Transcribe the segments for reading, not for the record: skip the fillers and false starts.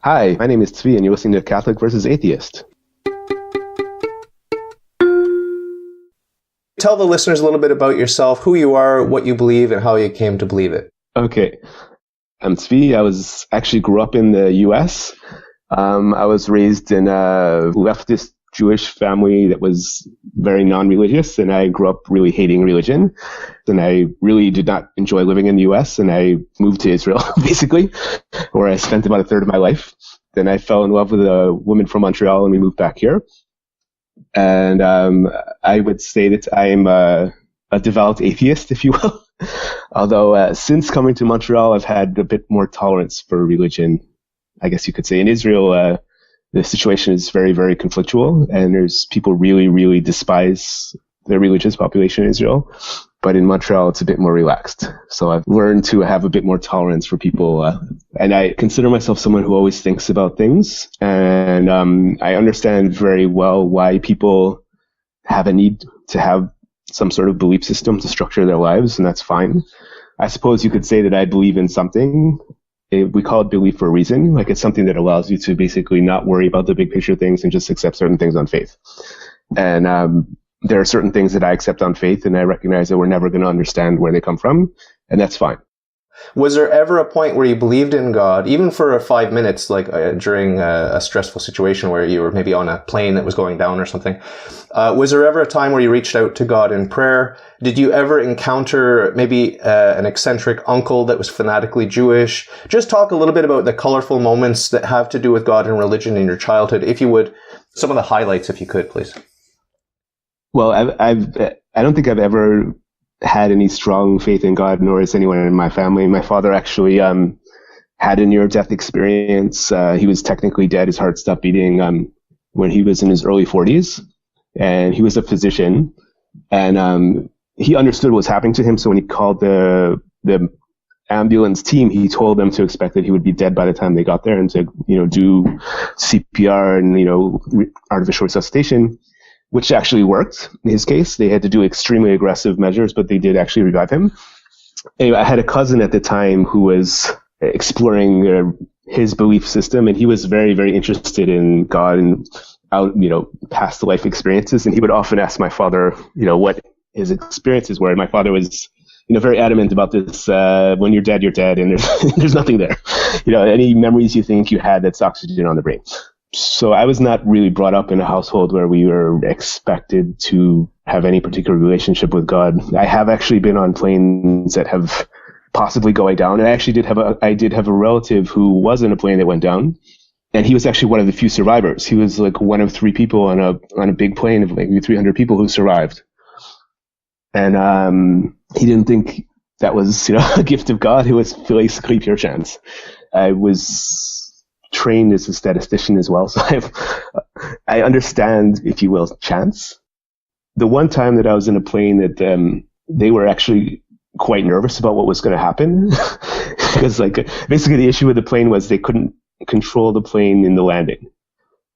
Hi, my name is Tzvi, and you're listening to Catholic versus Atheist. Tell the listeners a little bit about yourself, who you are, what you believe, and how you came to believe it. Okay. I'm Tzvi. I actually grew up in the U.S. I was raised in a leftist Jewish family that was very non-religious, and I grew up really hating religion. And I really did not enjoy living in the U.S., and I moved to Israel, basically, where I spent about a third of my life. Then I fell in love with a woman from Montreal, and we moved back here. And I would say that I am a devout atheist, if you will. Although since coming to Montreal, I've had a bit more tolerance for religion, I guess you could say. In Israel, the situation is very, very conflictual, and there's people really, really despise the religious population in Israel. But in Montreal, it's a bit more relaxed. So I've learned to have a bit more tolerance for people. And I consider myself someone who always thinks about things. And I understand very well why people have a need to have some sort of belief system to structure their lives, and that's fine. I suppose you could say that I believe in something. We call it belief for a reason. Like, it's something that allows you to basically not worry about the big picture things and just accept certain things on faith. And there are certain things that I accept on faith, and I recognize that we're never going to understand where they come from, and that's fine. Was there ever a point where you believed in God, even for 5 minutes, like during a stressful situation where you were maybe on a plane that was going down or something? Was there ever a time where you reached out to God in prayer? Did you ever encounter maybe an eccentric uncle that was fanatically Jewish? Just talk a little bit about the colorful moments that have to do with God and religion in your childhood, if you would. Some of the highlights, if you could, please. Well, I don't think I've ever had any strong faith in God, nor has anyone in my family. My father actually had a near-death experience. He was technically dead. His heart stopped beating when he was in his early 40s, and he was a physician, and he understood what was happening to him. So when he called the ambulance team, he told them to expect that he would be dead by the time they got there, and to do CPR and artificial resuscitation, which actually worked in his case. They had to do extremely aggressive measures, but they did actually revive him. Anyway, I had a cousin at the time who was exploring his belief system, and he was very, very interested in God and past life experiences. And he would often ask my father, what his experiences were. And my father was, very adamant about this. When you're dead, and there's nothing there. Any memories you think you had, that's oxygen on the brain. So I was not really brought up in a household where we were expected to have any particular relationship with God. I have actually been on planes that have possibly going down, and I actually did have a relative who was in a plane that went down, and he was actually one of the few survivors. He was like one of 3 people on a big plane of maybe 300 people who survived, and he didn't think that was a gift of God. It was basically pure chance. I was trained as a statistician as well, so I understand, if you will, chance. The one time that I was in a plane that they were actually quite nervous about what was going to happen, because basically the issue with the plane was they couldn't control the plane in the landing,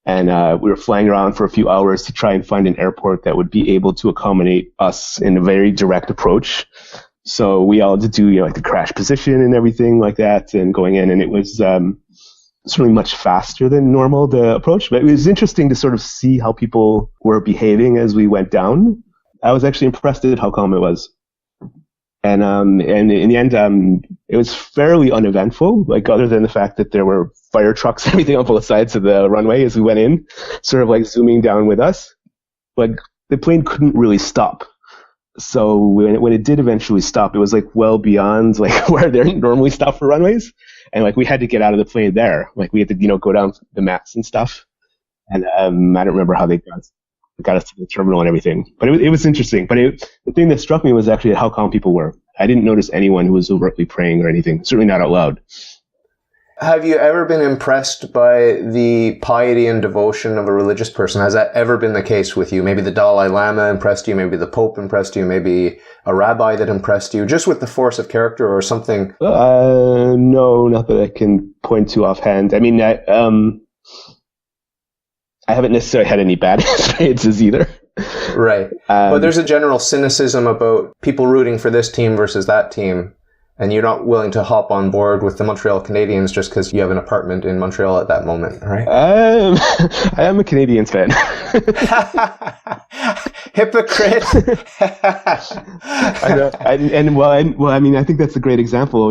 and we were flying around for a few hours to try and find an airport that would be able to accommodate us in a very direct approach. So we all had to do the crash position and everything like that, and going in, and it was certainly much faster than normal, the approach. But it was interesting to sort of see how people were behaving as we went down. I was actually impressed at how calm it was. And in the end, it was fairly uneventful, other than the fact that there were fire trucks and everything on both sides of the runway as we went in, sort of zooming down with us. The plane couldn't really stop. So when it did eventually stop, it was well beyond where they normally stop for runways. And we had to get out of the plane there. We had to, go down the mats and stuff. And I don't remember how they got us to the terminal and everything. But it was interesting. But the thing that struck me was actually how calm people were. I didn't notice anyone who was overtly praying or anything. Certainly not out loud. Have you ever been impressed by the piety and devotion of a religious person? Has that ever been the case with you? Maybe the Dalai Lama impressed you, maybe the Pope impressed you, maybe a rabbi that impressed you, just with the force of character or something? No, not that I can point to offhand. I mean, I haven't necessarily had any bad experiences either. Right. But there's a general cynicism about people rooting for this team versus that team. And you're not willing to hop on board with the Montreal Canadiens just because you have an apartment in Montreal at that moment, right? I am a Canadiens fan. Hypocrite. I know. I mean, I think that's a great example,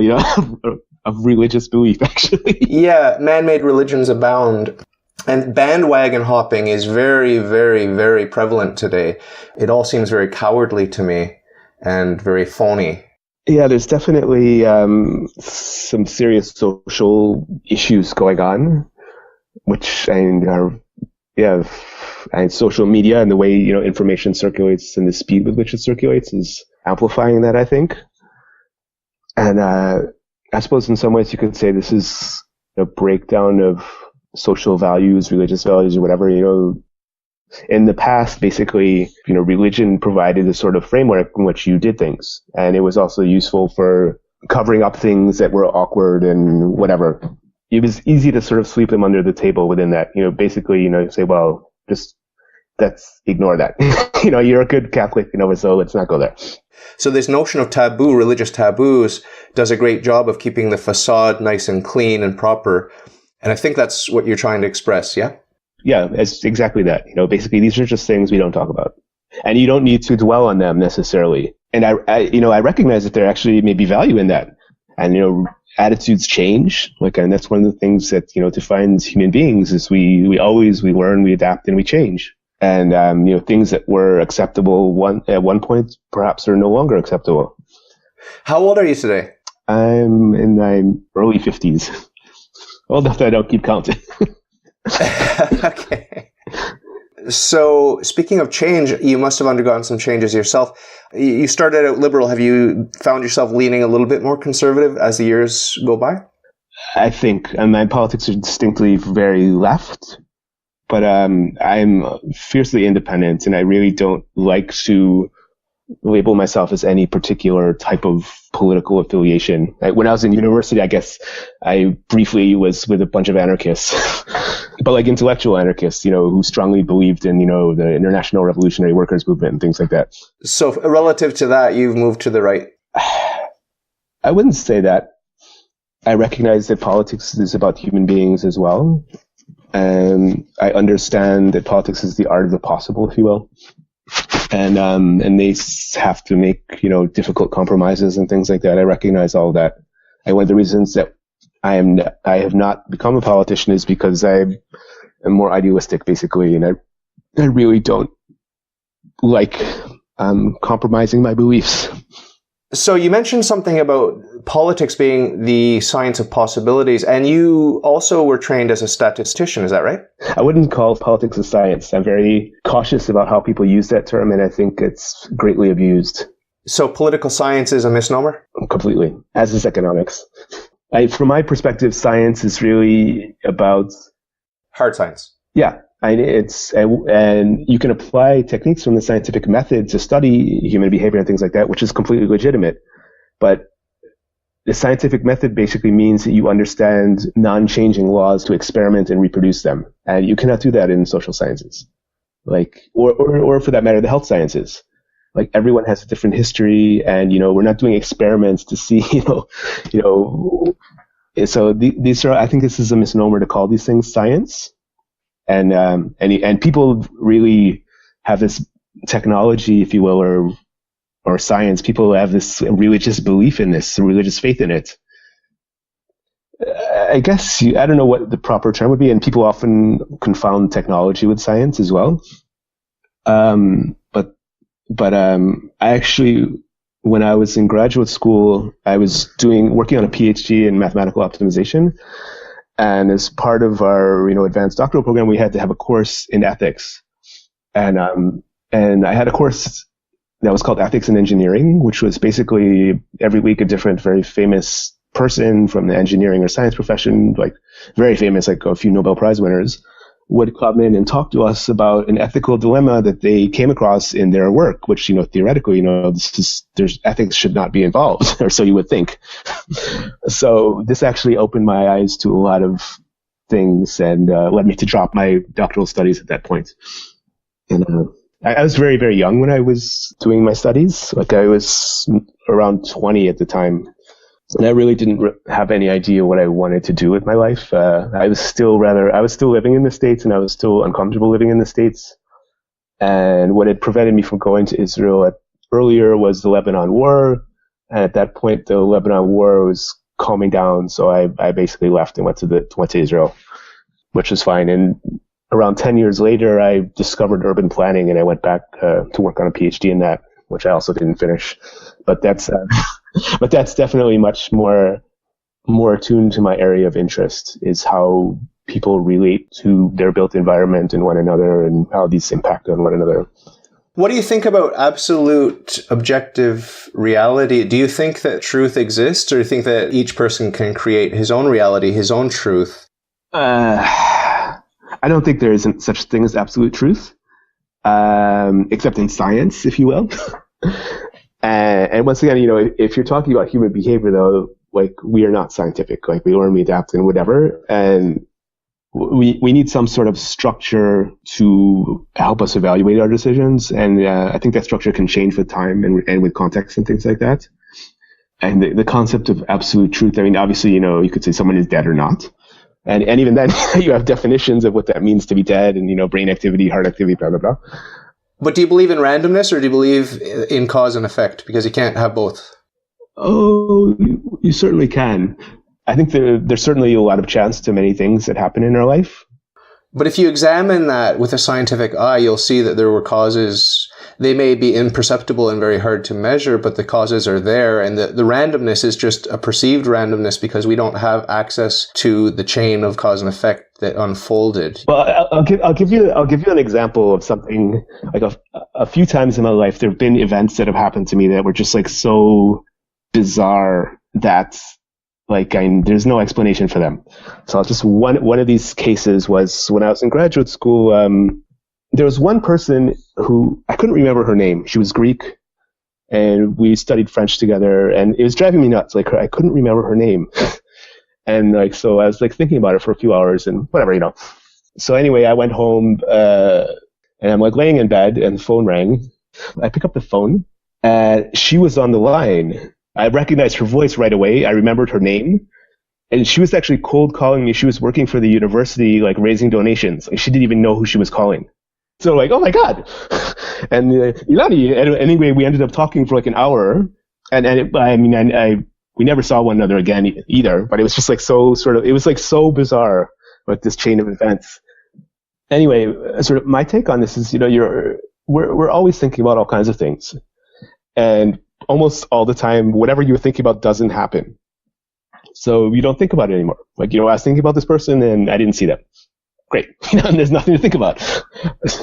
of religious belief, actually. Yeah, man-made religions abound. And bandwagon hopping is very, very, very prevalent today. It all seems very cowardly to me and very phony. Yeah, there's definitely some serious social issues going on, which are and social media and the way information circulates and the speed with which it circulates is amplifying that, I think. And I suppose in some ways you could say this is a breakdown of social values, religious values, or whatever. In the past, basically, religion provided a sort of framework in which you did things. And it was also useful for covering up things that were awkward and whatever. It was easy to sort of sweep them under the table within that. Basically, say, well, let's ignore that. You're a good Catholic, so let's not go there. So this notion of taboo, religious taboos, does a great job of keeping the facade nice and clean and proper. And I think that's what you're trying to express, yeah? Yeah, it's exactly that. Basically, these are just things we don't talk about, and you don't need to dwell on them necessarily. And I recognize that there actually may be value in that, and attitudes change. And that's one of the things that defines human beings is we learn, we adapt, and we change. And things that were acceptable at one point perhaps are no longer acceptable. How old are you today? I'm in my early 50s. Old enough that I don't keep counting. Okay. So, speaking of change, you must have undergone some changes yourself. You started out liberal. Have you found yourself leaning a little bit more conservative as the years go by? I think my politics are distinctly very left, but I'm fiercely independent, and I really don't like to label myself as any particular type of political affiliation. When I was in university, I guess I briefly was with a bunch of anarchists, but intellectual anarchists, who strongly believed in, the International Revolutionary Workers Movement and things like that. So relative to that, you've moved to the right? I wouldn't say that. I recognize that politics is about human beings as well. And I understand that politics is the art of the possible, if you will. And they have to make, difficult compromises and things like that. I recognize all of that. And one of the reasons that I have not become a politician is because I am more idealistic, basically, and I really don't like compromising my beliefs. So you mentioned something about politics being the science of possibilities, and you also were trained as a statistician, is that right? I wouldn't call politics a science. I'm very cautious about how people use that term, and I think it's greatly abused. So political science is a misnomer? Completely, as is economics. From my perspective, science is really about... hard science. Yeah. And you can apply techniques from the scientific method to study human behavior and things like that, which is completely legitimate. But the scientific method basically means that you understand non-changing laws to experiment and reproduce them. And you cannot do that in social sciences. Or for that matter, the health sciences. Everyone has a different history, and, we're not doing experiments to see, so these are, I think this is a misnomer to call these things science. And people really have this technology, if you will, or science. People have this religious belief in this, religious faith in it. I guess I don't know what the proper term would be, and people often confound technology with science as well. But I actually, when I was in graduate school, I was working on a PhD in mathematical optimization. And as part of our, advanced doctoral program, we had to have a course in ethics. And I had a course that was called Ethics in Engineering, which was basically every week a different, very famous person from the engineering or science profession, very famous, a few Nobel Prize winners, would come in and talk to us about an ethical dilemma that they came across in their work, which, theoretically, there's ethics should not be involved, or so you would think. So this actually opened my eyes to a lot of things and led me to drop my doctoral studies at that point. And I was very, very young when I was doing my studies. I was around 20 at the time. And I really didn't have any idea what I wanted to do with my life. I was still living in the States, and I was still uncomfortable living in the States. And what had prevented me from going to Israel earlier was the Lebanon War. And at that point, the Lebanon War was calming down, so I basically left and went to Israel, which was fine. And around 10 years later, I discovered urban planning, and I went back to work on a PhD in that, which I also didn't finish. But that's definitely much more attuned to my area of interest, is how people relate to their built environment and one another, and how these impact on one another. What do you think about absolute objective reality? Do you think that truth exists, or do you think that each person can create his own reality, his own truth? I don't think there isn't such thing as absolute truth, except in science, if you will. And once again, if you're talking about human behavior, though, like, we are not scientific. Like, we learn, we adapt, and whatever. And we need some sort of structure to help us evaluate our decisions. And I think that structure can change with time and with context and things like that. And the concept of absolute truth, I mean, obviously, you could say someone is dead or not. And even then, you have definitions of what that means to be dead, and, brain activity, heart activity, blah, blah, blah. But do you believe in randomness, or do you believe in cause and effect? Because you can't have both. Oh, you certainly can. I think there's certainly a lot of chance to many things that happen in our life. But if you examine that with a scientific eye, you'll see that there were causes. They may be imperceptible and very hard to measure, but the causes are there. And the randomness is just a perceived randomness because we don't have access to the chain of cause and effect that unfolded. Well, I'll give you an example of something. Like a few times in my life, there have been events that have happened to me that were just like so bizarre that there's no explanation for them. So just one of these cases was when I was in graduate school. There was one person who I couldn't remember her name. She was Greek, and we studied French together, and it was driving me nuts. Like, I couldn't remember her name, and so I was thinking about it for a few hours, and whatever. So anyway, I went home, and I'm laying in bed, and the phone rang. I pick up the phone, and she was on the line. I recognized her voice right away. I remembered her name. And she was actually cold calling me. She was working for the university, raising donations. She didn't even know who she was calling. So oh my God. And Ilani, anyway, we ended up talking for an hour. And we never saw one another again either. But it was just it was so bizarre, this chain of events. Anyway, sort of my take on this is, we're always thinking about all kinds of things. And almost all the time, whatever you were thinking about doesn't happen. So you don't think about it anymore. I was thinking about this person and I didn't see them. Great. And there's nothing to think about.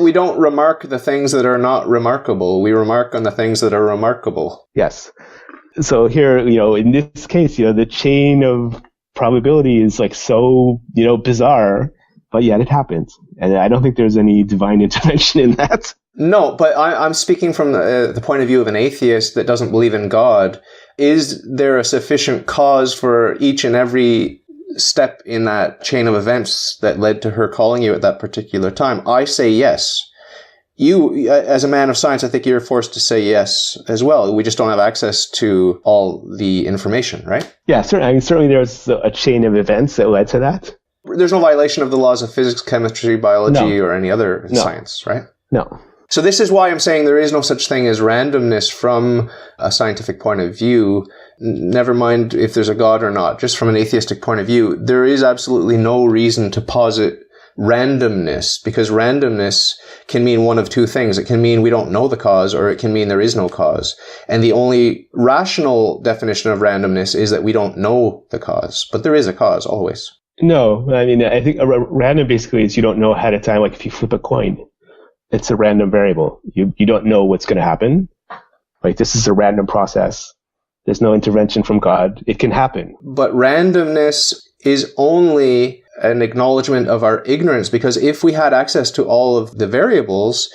We don't remark the things that are not remarkable. We remark on the things that are remarkable. Yes. So here, in this case, the chain of probability is so, bizarre, but yet it happens. And I don't think there's any divine intervention in that. No, but I'm speaking from the point of view of an atheist that doesn't believe in God. Is there a sufficient cause for each and every step in that chain of events that led to her calling you at that particular time? I say yes. You, as a man of science, I think you're forced to say yes as well. We just don't have access to all the information, right? Yeah, certainly. Certainly there's a chain of events that led to that. There's no violation of the laws of physics, chemistry, biology, or any other science, right? No. So this is why I'm saying there is no such thing as randomness from a scientific point of view. Never mind if there's a God or not. Just from an atheistic point of view, there is absolutely no reason to posit randomness, because randomness can mean one of two things. It can mean we don't know the cause, or it can mean there is no cause. And the only rational definition of randomness is that we don't know the cause, but there is a cause always. No, I think a random basically is you don't know ahead of time. Like if you flip a coin, it's a random variable. You don't know what's going to happen. This is a random process. There's no intervention from God. It can happen. But randomness is only an acknowledgement of our ignorance, because if we had access to all of the variables,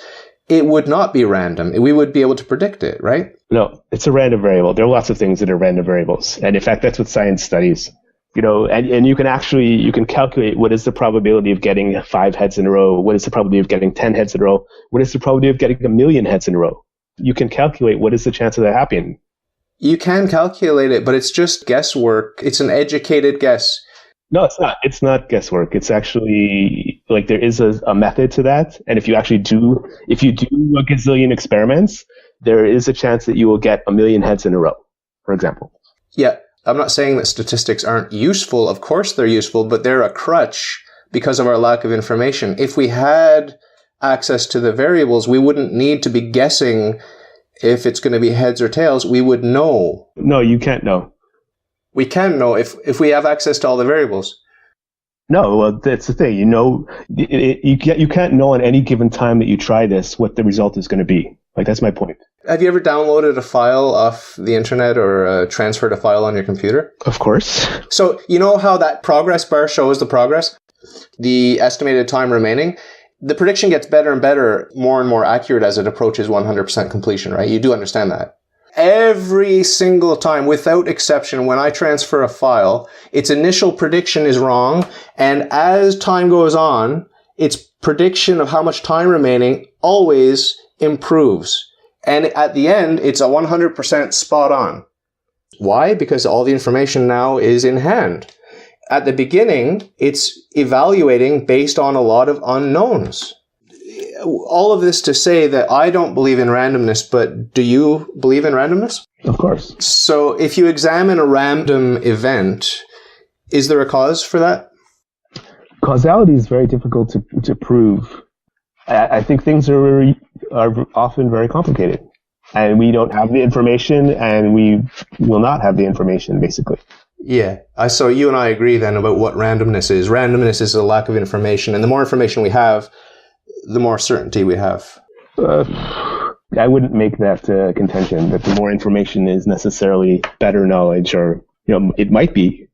it would not be random. We would be able to predict it, right? No, it's a random variable. There are lots of things that are random variables. And in fact, that's what science studies. And you can calculate what is the probability of getting 5 heads in a row. What is the probability of getting 10 heads in a row? What is the probability of getting 1 million heads in a row? You can calculate what is the chance of that happening. You can calculate it, but it's just guesswork. It's an educated guess. No, it's not. It's not guesswork. It's actually like there is a method to that. And if you do a gazillion experiments, there is a chance that you will get a million heads in a row, for example. Yeah. I'm not saying that statistics aren't useful. Of course they're useful, but they're a crutch because of our lack of information. If we had access to the variables, we wouldn't need to be guessing if it's going to be heads or tails. We would know. No, you can't know. We can know if we have access to all the variables. No, well, that's the thing. You can't know on any given time that you try this what the result is going to be. Like, that's my point. Have you ever downloaded a file off the internet or transferred a file on your computer? Of course. So you know how that progress bar shows the progress? The estimated time remaining? The prediction gets better and better, more and more accurate as it approaches 100% completion, right? You do understand that. Every single time, without exception, when I transfer a file, its initial prediction is wrong, and as time goes on, its prediction of how much time remaining always improves. And at the end, it's a 100% spot on. Why? Because all the information now is in hand. At the beginning, it's evaluating based on a lot of unknowns. All of this to say that I don't believe in randomness, but do you believe in randomness? Of course. So if you examine a random event, is there a cause for that? Causality is very difficult to prove. I think things are often very complicated, and we don't have the information, and we will not have the information, basically. Yeah. So you and I agree then about what randomness is. Randomness is a lack of information, and the more information we have, the more certainty we have. I wouldn't make that contention that the more information is necessarily better knowledge, or it might be,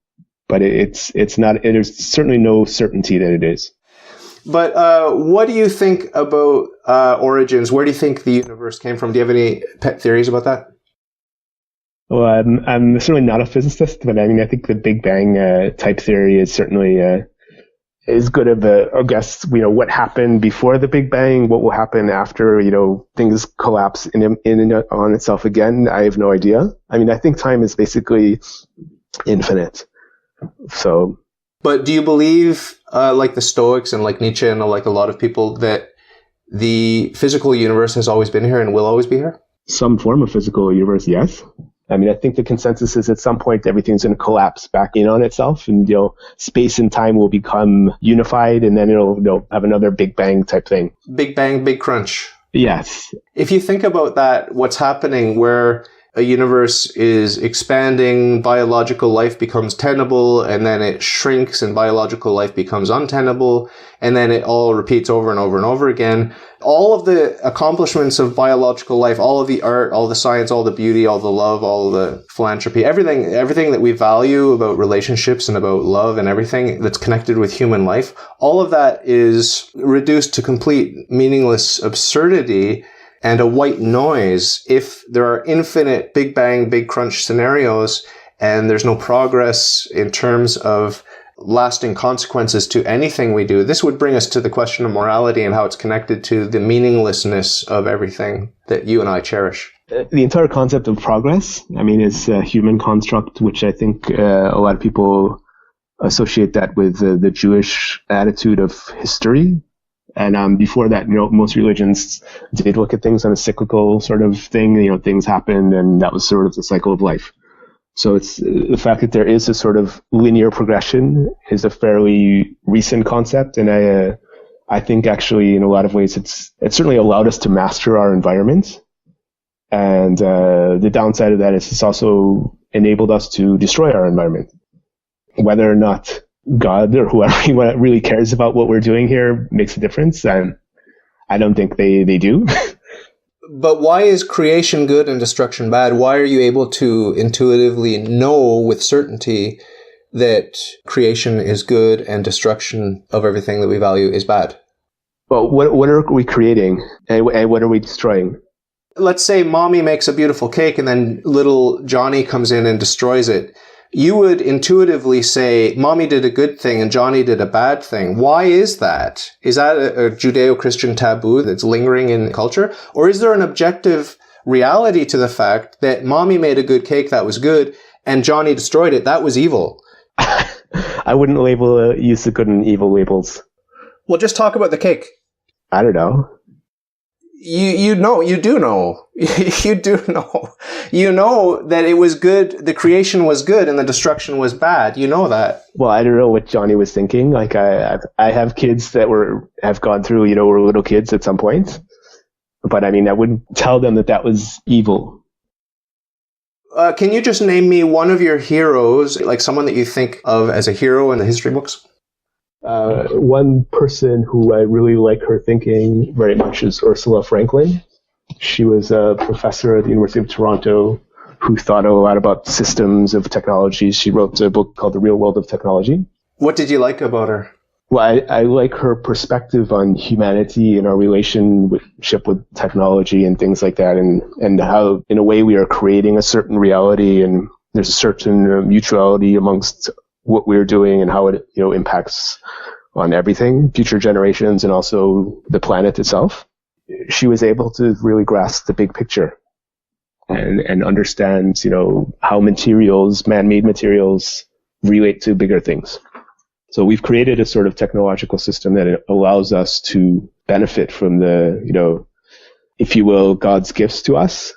but it's not. There's certainly no certainty that it is. But what do you think about origins? Where do you think the universe came from? Do you have any pet theories about that? Well, I'm certainly not a physicist, but I think the Big Bang type theory is certainly is good of a guess. What happened before the Big Bang, what will happen after things collapse in on itself again. I have no idea. I think time is basically infinite. So. But do you believe, like the Stoics and like Nietzsche and like a lot of people, that the physical universe has always been here and will always be here? Some form of physical universe, yes. I think the consensus is at some point everything's going to collapse back in on itself, and space and time will become unified, and then it'll have another Big Bang type thing. Big Bang, Big Crunch. Yes. If you think about that, what's happening where a universe is expanding, biological life becomes tenable, and then it shrinks and biological life becomes untenable, and then it all repeats over and over and over again. All of the accomplishments of biological life, all of the art, all the science, all the beauty, all the love, all the philanthropy, everything that we value about relationships and about love and everything that's connected with human life, all of that is reduced to complete meaningless absurdity and a white noise if there are infinite Big Bang, Big Crunch scenarios and there's no progress in terms of lasting consequences to anything we do. This would bring us to the question of morality and how it's connected to the meaninglessness of everything that you and I cherish. The entire concept of progress, is a human construct, which I think a lot of people associate that with the Jewish attitude of history. And before that, most religions did look at things on a cyclical sort of thing. Things happened, and that was sort of the cycle of life. So it's the fact that there is a sort of linear progression is a fairly recent concept, and I think actually in a lot of ways it's certainly allowed us to master our environment. And the downside of that is it's also enabled us to destroy our environment. Whether or not God or whoever really cares about what we're doing here makes a difference. I don't think they do. But why is creation good and destruction bad? Why are you able to intuitively know with certainty that creation is good and destruction of everything that we value is bad? Well, what are we creating and what are we destroying? Let's say mommy makes a beautiful cake and then little Johnny comes in and destroys it. You would intuitively say, mommy did a good thing and Johnny did a bad thing. Why is that? Is that a Judeo-Christian taboo that's lingering in culture? Or is there an objective reality to the fact that mommy made a good cake that was good and Johnny destroyed it. That was evil. I wouldn't use the good and evil labels. Well, just talk about the cake. I don't know. You know, you do know. You do know. You know that it was good, the creation was good and the destruction was bad. You know that. Well, I don't know what Johnny was thinking. Like, I have kids that have gone through, were little kids at some point. But I mean, I wouldn't tell them that was evil. Can you just name me one of your heroes, like someone that you think of as a hero in the history books? One person who I really like her thinking very much is Ursula Franklin. She was a professor at the University of Toronto who thought a lot about systems of technology. She wrote a book called The Real World of Technology. What did you like about her? Well, I like her perspective on humanity and our relationship with technology and things like that, and how, in a way, we are creating a certain reality, and there's a certain mutuality amongst what we're doing and how it impacts on everything, future generations, and also the planet itself. She was able to really grasp the big picture and understand, how man-made materials relate to bigger things. So we've created a sort of technological system that allows us to benefit from the, if you will, God's gifts to us.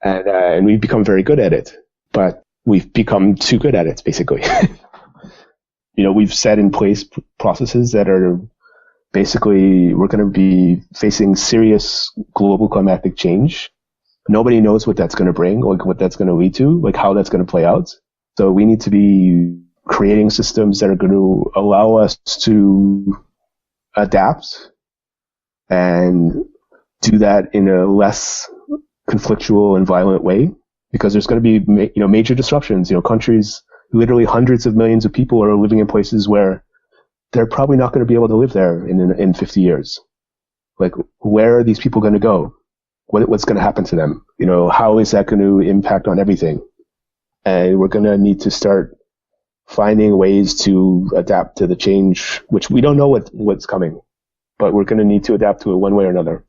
And we've become very good at it, but we've become too good at it, basically. We've set in place processes that are basically, we're going to be facing serious global climatic change. Nobody knows what that's going to bring, like what that's going to lead to, like how that's going to play out. So we need to be creating systems that are going to allow us to adapt and do that in a less conflictual and violent way, because there's going to be major disruptions. Countries, literally hundreds of millions of people are living in places where they're probably not going to be able to live there in 50 years. Like, where are these people going to go? What's going to happen to them? How is that going to impact on everything? And we're going to need to start finding ways to adapt to the change, which we don't know what's coming, but we're going to need to adapt to it one way or another.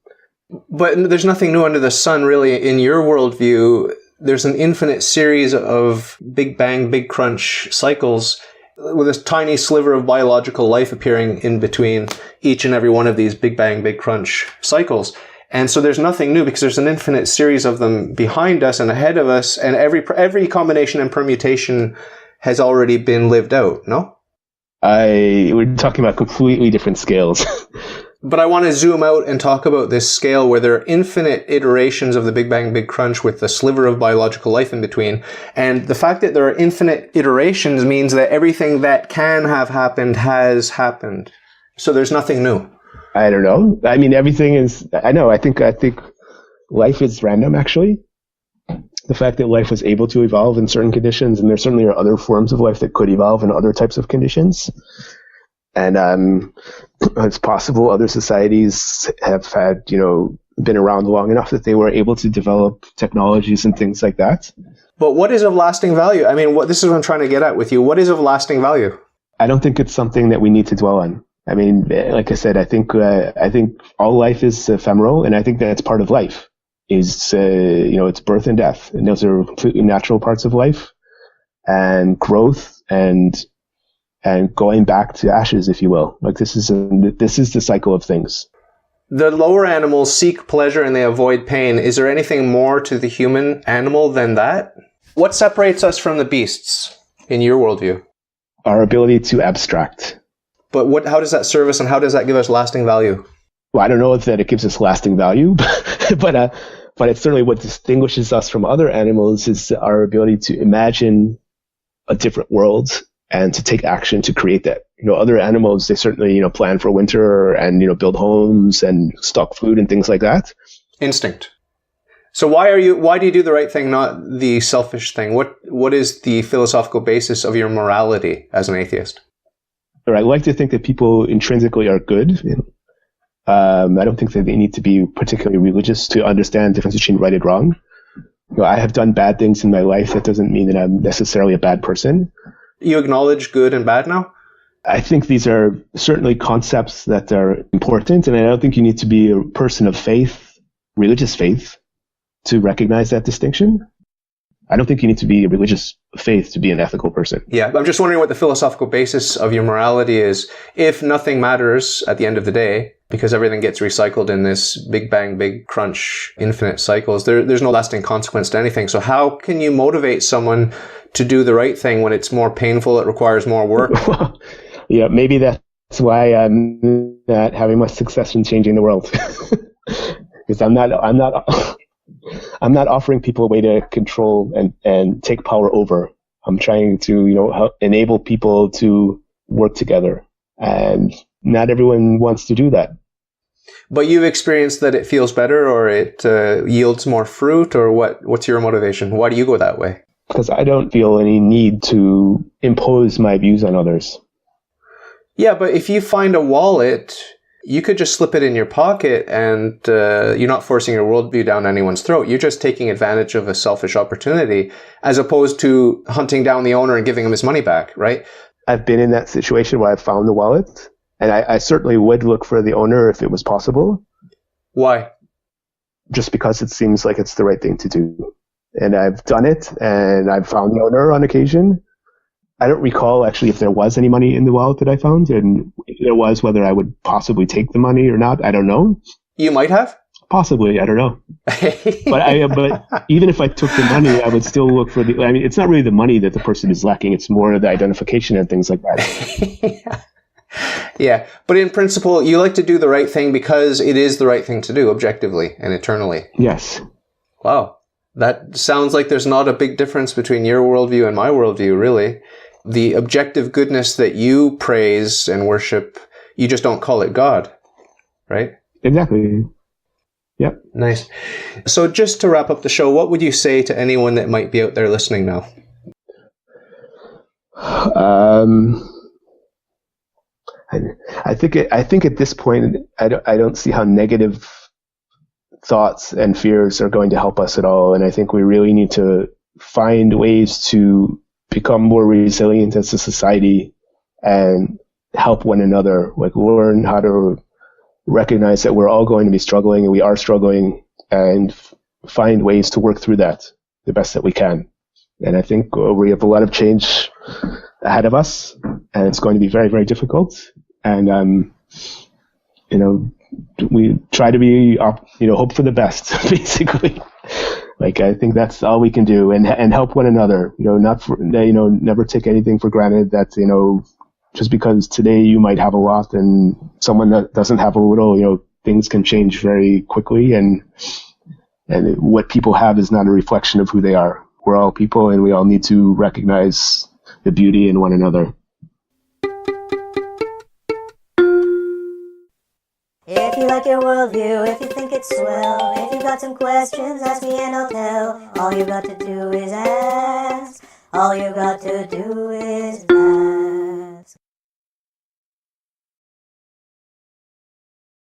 But there's nothing new under the sun, really. In your worldview, there's an infinite series of Big Bang, Big Crunch cycles with a tiny sliver of biological life appearing in between each and every one of these Big Bang, Big Crunch cycles. And so there's nothing new because there's an infinite series of them behind us and ahead of us, and every combination and permutation has already been lived out, no? We're talking about completely different scales. But I want to zoom out and talk about this scale where there are infinite iterations of the Big Bang, Big Crunch with the sliver of biological life in between. And the fact that there are infinite iterations means that everything that can have happened has happened. So there's nothing new. I don't know. I mean, everything is, I know, I think life is random, actually. The fact that life was able to evolve in certain conditions, and there certainly are other forms of life that could evolve in other types of conditions. And it's possible other societies have had, been around long enough that they were able to develop technologies and things like that. But what is of lasting value? I mean, this is what I'm trying to get at with you. What is of lasting value? I don't think it's something that we need to dwell on. I mean, like I said, I think all life is ephemeral, and I think that's part of life. Is it's birth and death, and those are completely natural parts of life, and growth and going back to ashes, if you will. Like, this is the cycle of things. The lower animals seek pleasure and they avoid pain. Is there anything more to the human animal than that? What separates us from the beasts in your worldview? Our ability to abstract. But how does that serve us, and how does that give us lasting value? Well, I don't know if that it gives us lasting value, but it's certainly what distinguishes us from other animals is our ability to imagine a different world and to take action to create that. Other animals, they certainly, plan for winter and, build homes and stock food and things like that. Instinct. So why do you do the right thing, not the selfish thing? What is the philosophical basis of your morality as an atheist? I like to think that people intrinsically are good. I don't think that they need to be particularly religious to understand the difference between right and wrong. I have done bad things in my life. That doesn't mean that I'm necessarily a bad person. You acknowledge good and bad now? I think these are certainly concepts that are important, and I don't think you need to be a person of faith, religious faith, to recognize that distinction. I don't think you need to be a religious faith to be an ethical person. Yeah, I'm just wondering what the philosophical basis of your morality is. If nothing matters at the end of the day, because everything gets recycled in this big bang, big crunch, infinite cycles, there's no lasting consequence to anything. So how can you motivate someone to do the right thing when it's more painful, it requires more work? Yeah, maybe that's why I'm not having much success in changing the world. Because I'm not offering people a way to control and take power over. I'm trying to, help enable people to work together. And not everyone wants to do that. But you've experienced that it feels better, or it yields more fruit, or what? What's your motivation? Why do you go that way? Because I don't feel any need to impose my views on others. Yeah, but if you find a wallet, you could just slip it in your pocket, and you're not forcing your worldview down anyone's throat. You're just taking advantage of a selfish opportunity, as opposed to hunting down the owner and giving him his money back, right? I've been in that situation where I found the wallet, and I certainly would look for the owner if it was possible. Why? Just because it seems like it's the right thing to do. And I've done it, and I've found the owner on occasion. I don't recall actually if there was any money in the wallet that I found, and if there was, whether I would possibly take the money or not. I don't know. You might have. Possibly, I don't know. But even if I took the money, I would still look for the. I mean, it's not really the money that the person is lacking; it's more the identification and things like that. Yeah, but in principle, you like to do the right thing because it is the right thing to do, objectively and eternally. Yes. Wow, that sounds like there's not a big difference between your worldview and my worldview, really. The objective goodness that you praise and worship, you just don't call it God, right? Exactly. Yep. Nice. So just to wrap up the show, what would you say to anyone that might be out there listening now? I think at this point, I don't see how negative thoughts and fears are going to help us at all. And I think we really need to find ways to become more resilient as a society and help one another, like learn how to recognize that we're all going to be struggling, and we are struggling, and find ways to work through that the best that we can. And I think we have a lot of change ahead of us, and it's going to be very, very difficult. And, we try to be, hope for the best, basically. Like, I think that's all we can do, and help one another, never take anything for granted that, just because today you might have a lot and someone that doesn't have a little, things can change very quickly, and what people have is not a reflection of who they are. We're all people, and we all need to recognize the beauty in one another. If you like your worldview, if you think it's swell, if you got some questions, ask me and I'll tell. All you got to do is ask. All you got to do is ask.